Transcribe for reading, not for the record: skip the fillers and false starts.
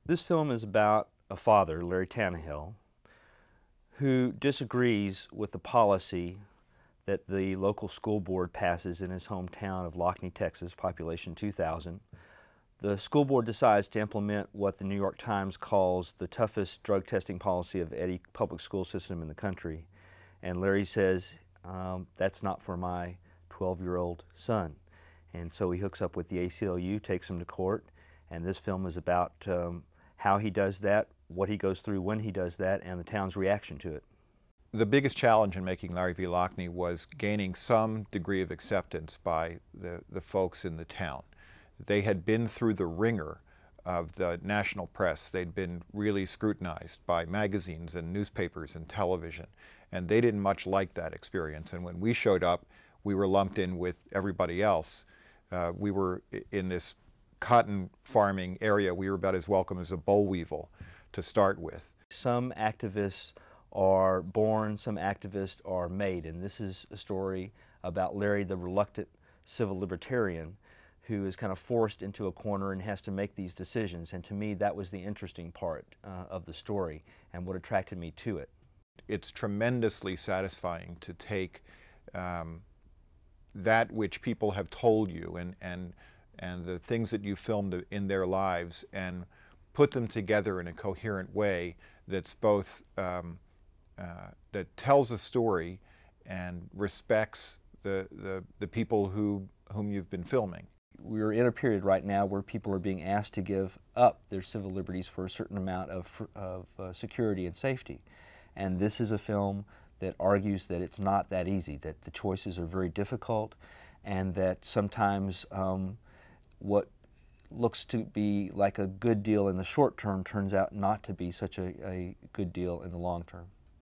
This film is about a father, Larry Tannahill, who disagrees with the policy that the local school board passes in his hometown of Lockney, Texas, population 2,000. The school board decides to implement what the New York Times calls the toughest drug testing policy of any public school system in the country. And Larry says, that's not for my 12-year-old son. And so he hooks up with the ACLU, takes him to court, and this film is about how he does that, what he goes through when he does that, and the town's reaction to it. The biggest challenge in making Larry v. Lockney was gaining some degree of acceptance by the folks in the town. They had been through the ringer of the national press. They'd been really scrutinized by magazines and newspapers and television, and they didn't much like that experience. And when we showed up, we were lumped in with everybody else. We were in this cotton farming area. We were about as welcome as a boll weevil to start with. Some activists are born, some activists are made, and this is a story about Larry, the reluctant civil libertarian, who is kind of forced into a corner and has to make these decisions. And to me, that was the interesting part of the story and what attracted me to it. It's tremendously satisfying to take that which people have told you and the things that you filmed in their lives and put them together in a coherent way that's both that tells a story and respects the people whom you've been filming. We're in a period right now where people are being asked to give up their civil liberties for a certain amount of security and safety. And this is a film that argues that it's not that easy, that the choices are very difficult, and that sometimes what looks to be like a good deal in the short term turns out not to be such a good deal in the long term.